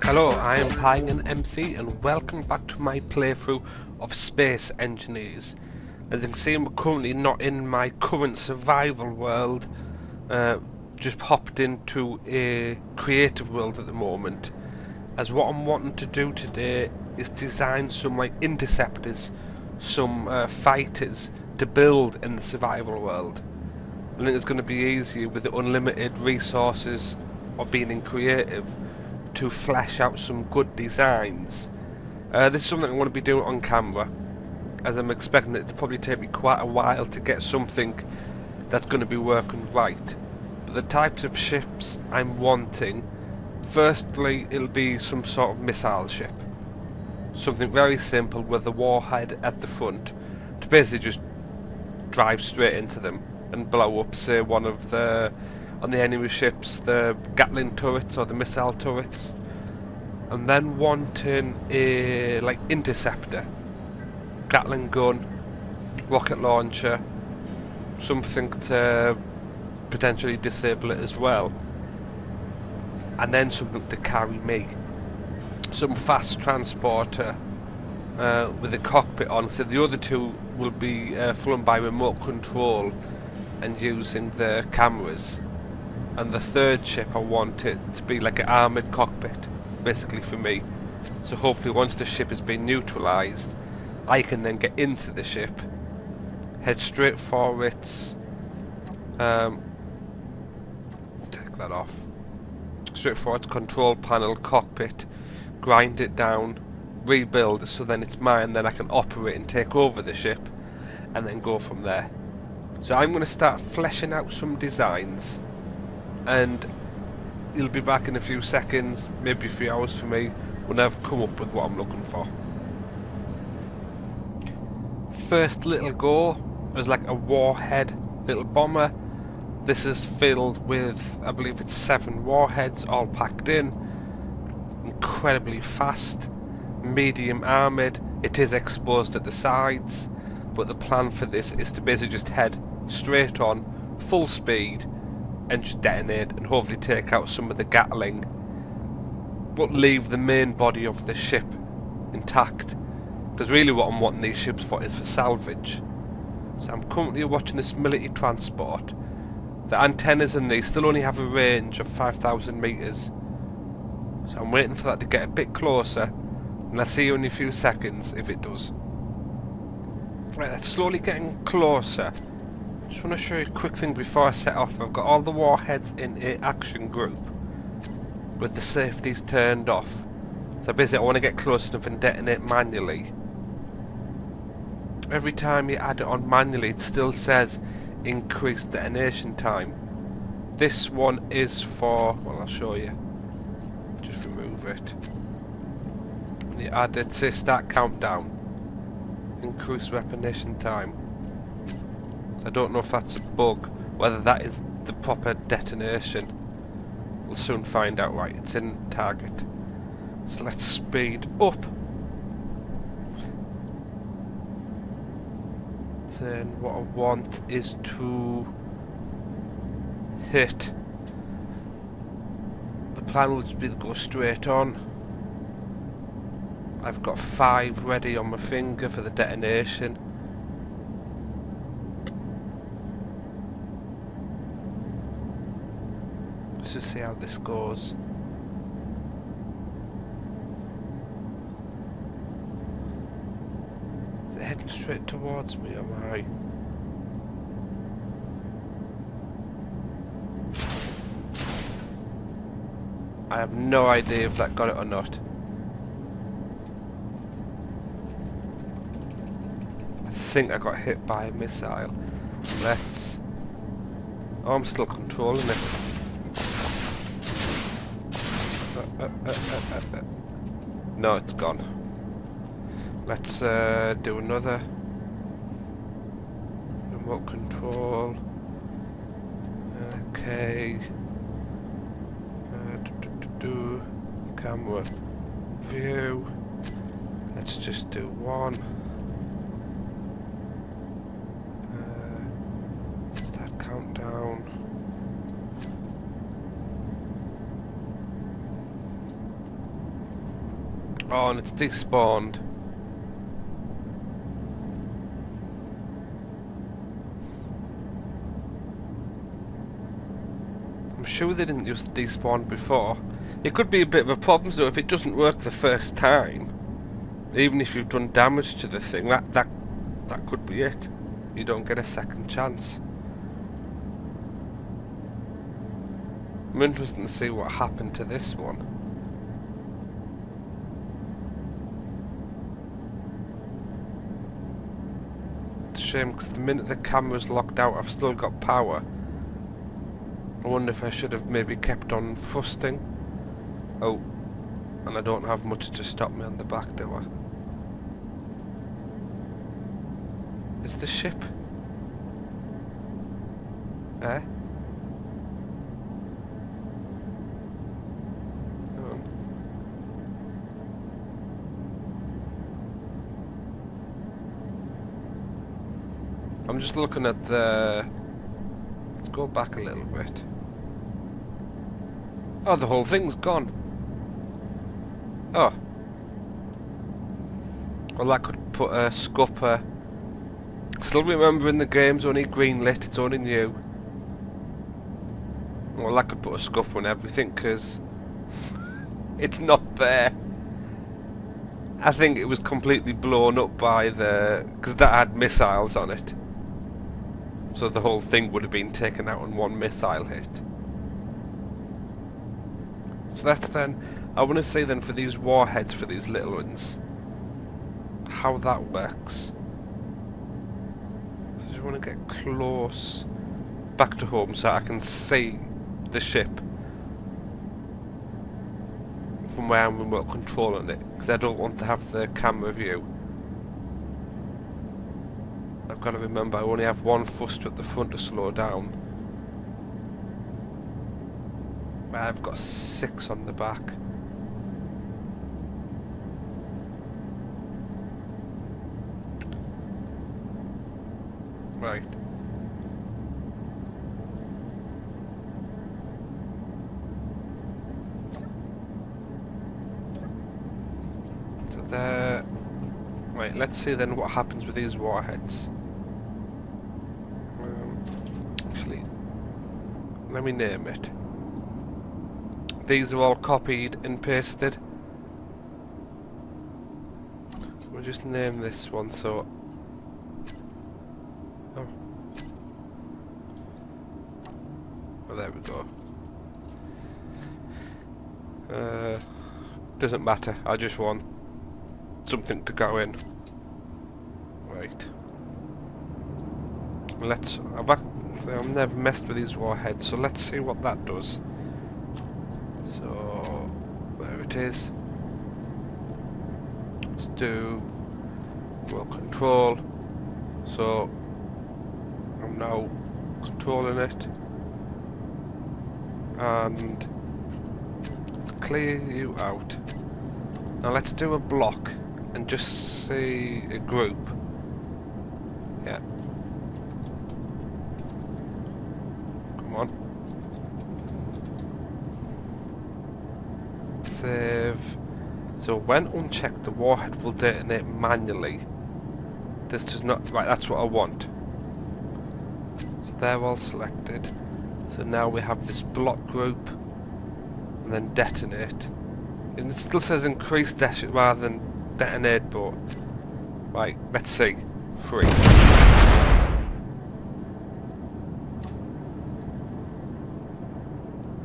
Hello, I am Pine and MC and welcome back to my playthrough of Space Engineers. As you can see, I'm currently not in my current survival world, just hopped into a creative world at the moment. As what I'm wanting to do today is design some interceptors, some fighters to build in the survival world. I think it's going to be easier with the unlimited resources of being in creative to flesh out some good designs. This is something I want to be doing on camera, as I'm expecting it to probably take me quite a while to get something that's going to be working right. But the types of ships I'm wanting, firstly it'll be some sort of missile ship. Something very simple with a warhead at the front to basically just drive straight into them and blow up, say, one of the on the enemy ships, the Gatling turrets or the missile turrets. And then wanting a interceptor, Gatling gun, rocket launcher, something to potentially disable it as well. And then something to carry me. Some fast transporter with a cockpit on, so the other two will be flown by remote control and using the cameras. And the third ship I want it to be like an armoured cockpit, basically for me. So hopefully once the ship has been neutralised, I can then get into the ship, head straight for its take that off. Straight for its control panel cockpit, grind it down, rebuild so then it's mine, then I can operate and take over the ship and then go from there. So I'm going to start fleshing out some designs, and you'll be back in a few seconds, maybe a few hours for me, when I've come up with what I'm looking for. First little go is like a warhead little bomber. This is filled with, I believe it's 7 warheads all packed in. Incredibly fast, medium armoured. It is exposed at the sides, but the plan for this is to basically just head straight on, full speed, and just detonate and hopefully take out some of the Gatling, but leave the main body of the ship intact. Because really what I'm wanting these ships for is for salvage. So I'm currently watching this military transport. The antennas in these still only have a range of 5,000 metres. So I'm waiting for that to get a bit closer, and I'll see you in a few seconds if it does. Right, that's slowly getting closer. Just want to show you a quick thing before I set off. I've got all the warheads in a action group with the safeties turned off. So basically I want to get close enough and detonate manually. Every time you add it on manually it still says increased detonation time. This one is for, well, I'll show you. Just remove it. When you add it, say start countdown. Increased repetition time. I don't know if that's a bug, whether that is the proper detonation. We'll soon find out. Right, it's in target. So let's speed up. Then what I want is to hit. The plan will just be to go straight on. I've got 5 ready on my finger for the detonation. Let's just see how this goes. Is it heading straight towards me, am I? I have no idea if that got it or not. I think I got hit by a missile. Let's... Oh, I'm still controlling it. No, it's gone. Let's do another remote control. Okay. Camera view. Let's just do one. Countdown. Oh, and it's despawned. I'm sure they didn't use the despawn before. It could be a bit of a problem though if it doesn't work the first time. Even if you've done damage to the thing, that could be it. You don't get a second chance. I'm interested to see what happened to this one. It's a shame because the minute the camera's locked out I've still got power. I wonder if I should have maybe kept on thrusting. Oh, and I don't have much to stop me on the back, do I? Is the ship? Eh? Hang on. I'm just looking at the... Let's go back a little bit. Oh, the whole thing's gone. Oh. Well, that could put a scupper. Still remember in the game's only green lit, it's only new. Well, that could put a scupper on everything, because it's not there. I think it was completely blown up by the... because that had missiles on it. So the whole thing would have been taken out on one missile hit. So that's then... I want to see then for these warheads, for these little ones, how that works. So I just want to get close back to home so I can see the ship from where I'm remote controlling it, because I don't want to have the camera view. I've got to remember I only have one thruster at the front to slow down. I've got 6 on the back. Right. So there... Right, let's see then what happens with these warheads. Actually, let me name it. These are all copied and pasted. We'll just name this one so... Oh. Well, there we go. Doesn't matter, I just want something to go in. Right. Let's... I've never messed with these warheads, so let's see what that does. So, there it is. Let's do remote control. So, I'm now controlling it. And let's clear you out. Now let's do a block and just see a group. Yeah. Come on. Save. So when unchecked, the warhead will detonate manually. This does not... Right, that's what I want. So they're all selected. So now we have this block group. And then detonate. And it still says increase rather than detonate, but... Right, let's see. 3.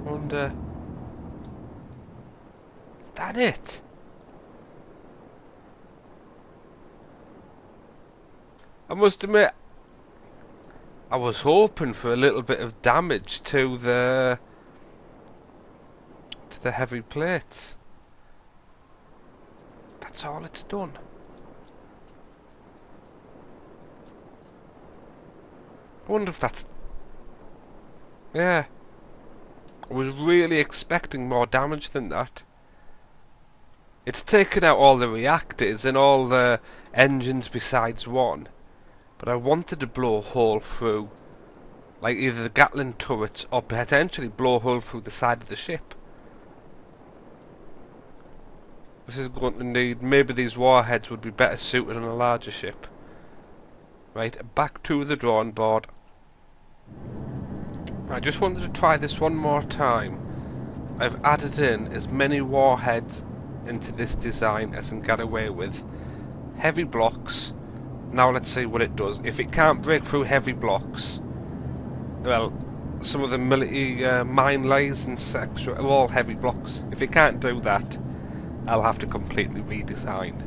Wonder... Is that it? I must admit, I was hoping for a little bit of damage to the heavy plates. That's all it's done. I wonder if that's... Yeah. I was really expecting more damage than that. It's taken out all the reactors and all the engines besides one. But I wanted to blow a hole through like either the Gatling turrets or potentially blow a hole through the side of the ship. This is going to need, maybe these warheads would be better suited on a larger ship. Right, back to the drawing board. I just wanted to try this one more time. I've added in as many warheads into this design as I can get away with. Heavy blocks. Now let's see what it does. If it can't break through heavy blocks, well, some of the military mine layers and such are all heavy blocks. If it can't do that, I'll have to completely redesign.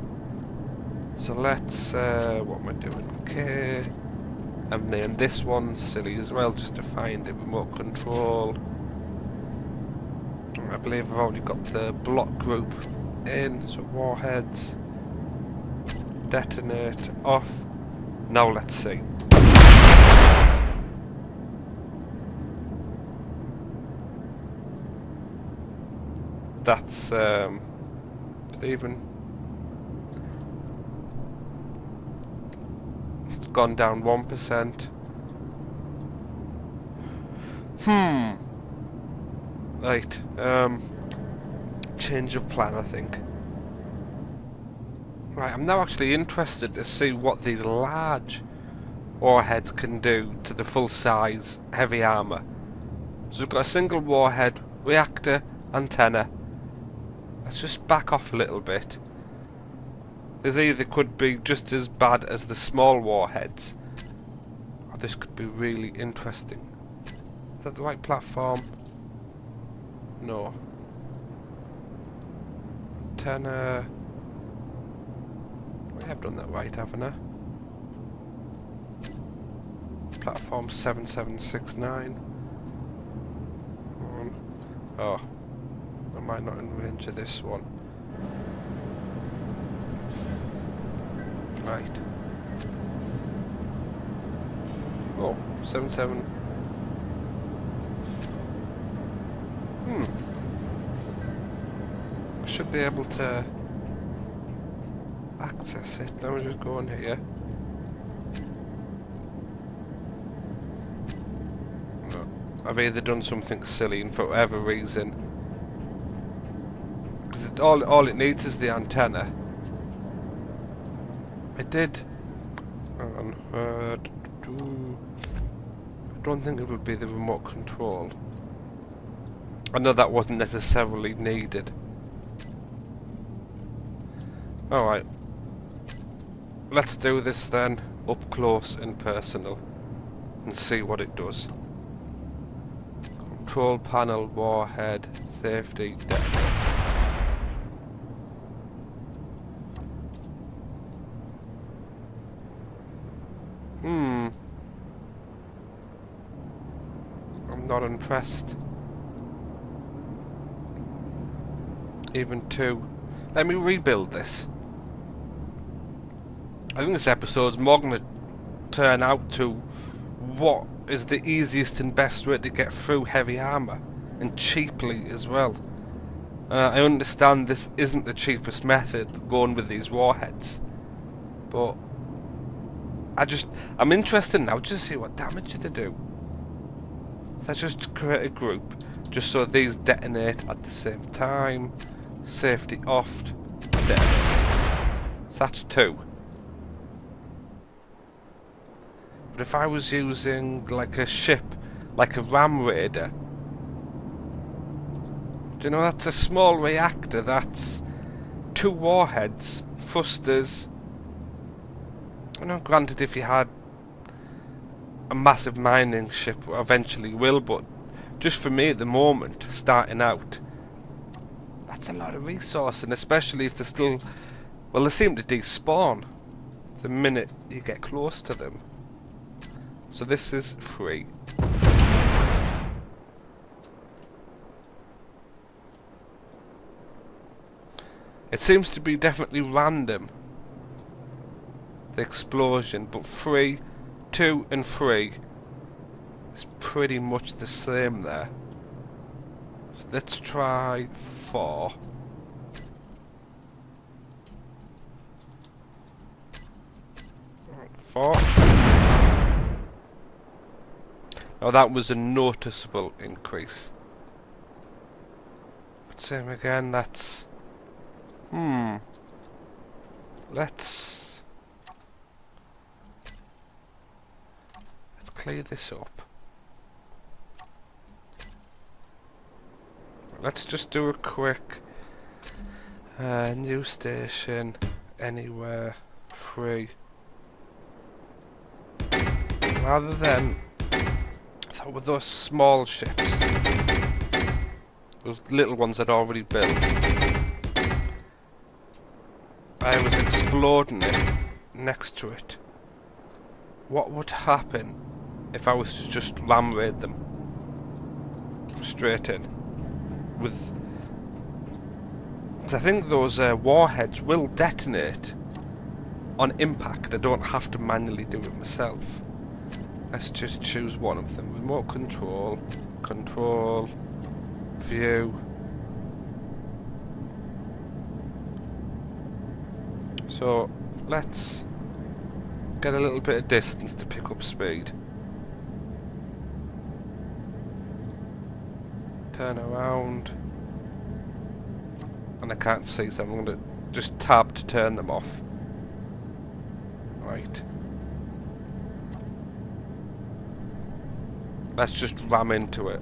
So let's, what am I doing? Okay. And then this one's silly as well, just to find it, remote control. I believe I've already got the block group in, so warheads. Detonate, off. Now let's see. That's, even. It's gone down 1%. Right, change of plan, I think. Right, I'm now actually interested to see what these large warheads can do to the full-size heavy armour. So we've got a single warhead, reactor, antenna. Let's just back off a little bit. This either could be just as bad as the small warheads, or this could be really interesting. Is that the right platform? No. Antenna. I have done that right, haven't I? Platform 7769. Oh. Am I not in range of this one? Right. Oh, 77. I should be able to access it. Let me just go in here. No. I've either done something silly and for whatever reason, because all it needs is the antenna. I did. Hang on. I don't think it would be the remote control. I know that wasn't necessarily needed. Alright. Let's do this then, up close and personal, and see what it does. Control panel, warhead, safety, detonate. I'm not impressed. Even 2. Let me rebuild this. I think this episode's more going to turn out to what is the easiest and best way to get through heavy armour, and cheaply as well. I understand this isn't the cheapest method, going with these warheads, but I'm interested now just to see what damage they do. Let's just create a group, just so these detonate at the same time. Safety off, detonate. So that's 2. But if I was using like a ship, like a ram raider, do you know that's a small reactor, that's 2 warheads, thrusters. I know, granted, if you had a massive mining ship, eventually will, but just for me at the moment, starting out, that's a lot of resource, and especially if they're still, well, they seem to despawn the minute you get close to them. So this is 3. It seems to be definitely random, the explosion, but 3, 2 and 3 is pretty much the same there. So let's try 4. Now that was a noticeable increase. But same again, that's... Let's clear this up. Let's just do a quick new station, anywhere, free. Rather than, I thought with those small ships, those little ones I'd already built, I was exploding it next to it. What would happen if I was to just ram raid them straight in? With, I think those warheads will detonate on impact. I don't have to manually do it myself. Let's just choose one of them. Remote control, control, view. So let's get a little bit of distance to pick up speed. Turn around, and I can't see, so I'm going to just tab to turn them off. Right. Let's just ram into it.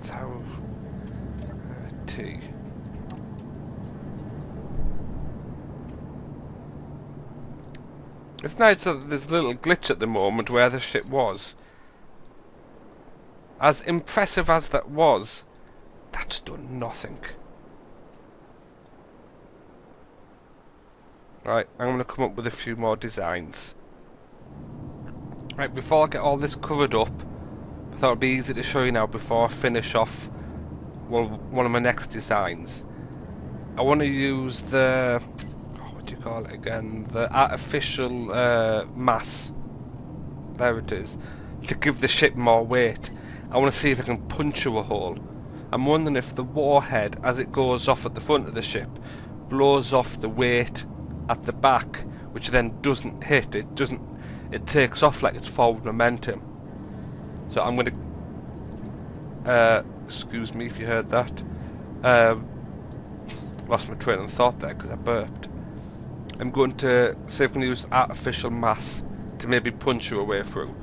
Tower T. It's nice that there's a little glitch at the moment where the ship was. As impressive as that was, that's done nothing. Right, I'm going to come up with a few more designs. Right, before I get all this covered up, I thought it'd be easy to show you now before I finish off, well, one of my next designs. I want to use the... what do you call it again? The artificial mass. There it is. To give the ship more weight. I want to see if I can puncture a hole. I'm wondering if the warhead, as it goes off at the front of the ship, blows off the weight at the back, which then doesn't hit. It takes off like it's forward momentum. So I'm going to... excuse me if you heard that. Lost my train of thought there because I burped. I'm going to see if I can use artificial mass to maybe puncture a way through.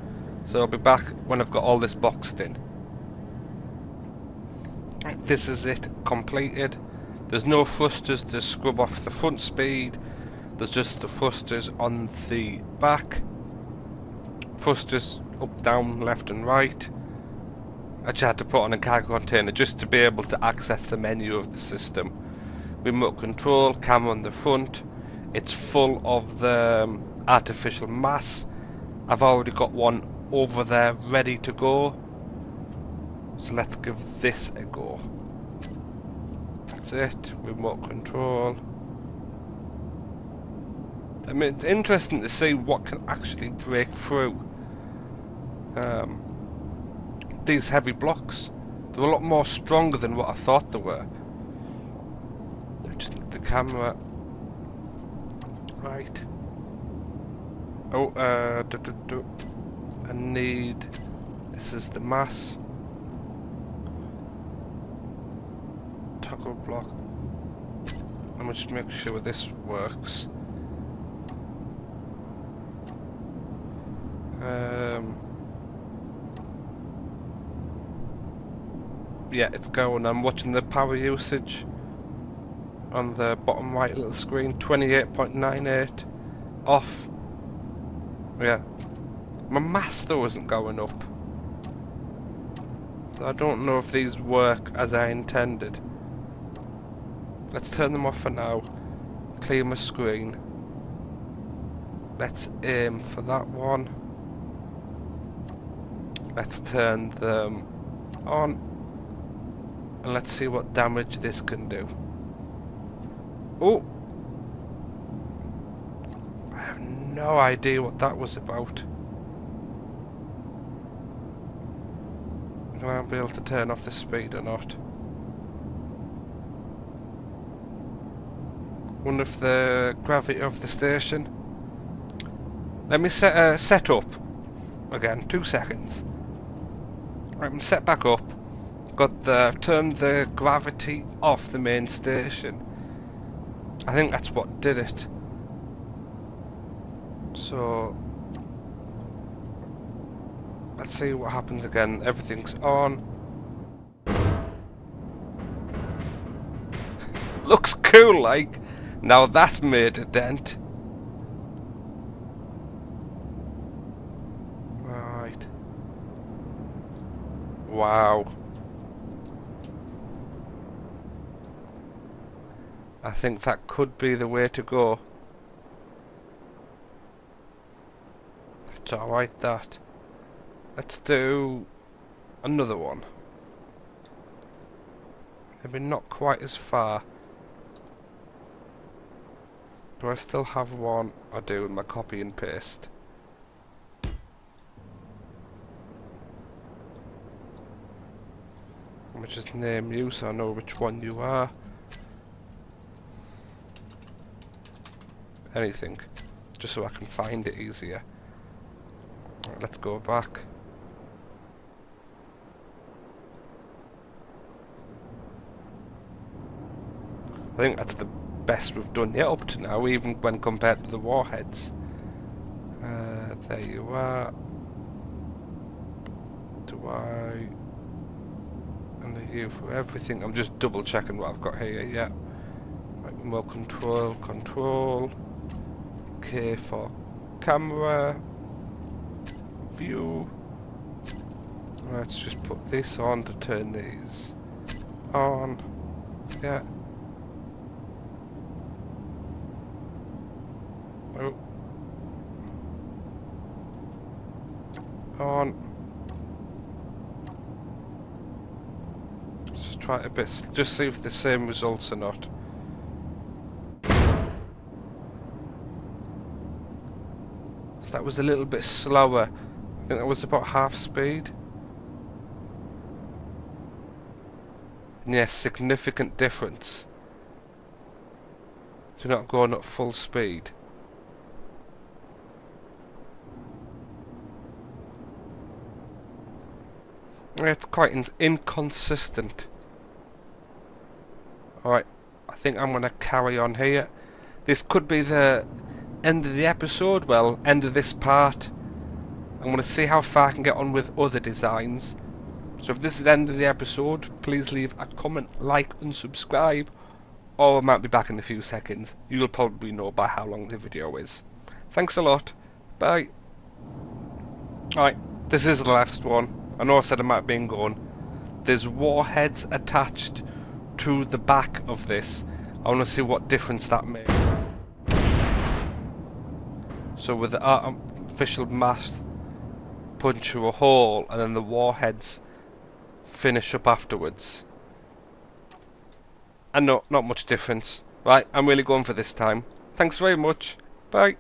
So I'll be back when I've got all this boxed in. This is it completed. There's no thrusters to scrub off the front speed. There's just the thrusters on the back. Thrusters up, down, left and right. I just had to put on a cargo container just to be able to access the menu of the system. Remote control, camera on the front. It's full of the artificial mass. I've already got one over there ready to go. So let's give this a go. That's it. Remote control. I mean, it's interesting to see what can actually break through these heavy blocks. They're a lot more stronger than what I thought they were. I just need the camera. Right. Oh, I need... This is the mass. Toggle block. Let me just make sure this works. Yeah, it's going. I'm watching the power usage on the bottom right little screen. 28.98 off. Yeah, my mass though isn't going up, so I don't know if these work as I intended. Let's turn them off for now. Clear my screen. Let's aim for that one. Let's turn them on. And let's see what damage this can do. Oh! I have no idea what that was about. Am I be able to turn off the speed or not? Wonder if the gravity of the station. Let me set up again. 2 seconds. Right, I'm set back up. Turned the gravity off the main station. I think that's what did it. So let's see what happens again. Everything's on. Looks cool, like. Now that's made a dent. Right. Wow. I think that could be the way to go. It's alright, that. Let's do another one. Maybe not quite as far. Do I still have one? I do, in my copy and paste. Let me just name you so I know which one you are. Anything, just so I can find it easier. Right, let's go back. I think that's the best we've done yet up to now, even when compared to the Warheads. There you are. Do I... and the U for everything. I'm just double checking what I've got here, yeah. Right, remote control. K for camera. View. Let's just put this on to turn these on. Yeah. Oh. On. Let's try it a bit. Just see if the same results or not. So that was a little bit slower. I think that was about half speed. Yes, significant difference. So not going at full speed. It's quite inconsistent. Alright, I think I'm going to carry on here. This could be the end of the episode, well, end of this part. I'm going to see how far I can get on with other designs. So if this is the end of the episode, please leave a comment, like and subscribe. Or I might be back in a few seconds. You'll probably know by how long the video is. Thanks a lot. Bye. Alright, this is the last one. I know I said I might have been going. There's warheads attached to the back of this. I want to see what difference that makes. So with the artificial mass puncture a hole and then the warheads finish up afterwards. And no, not much difference. Right, I'm really going for this time. Thanks very much. Bye.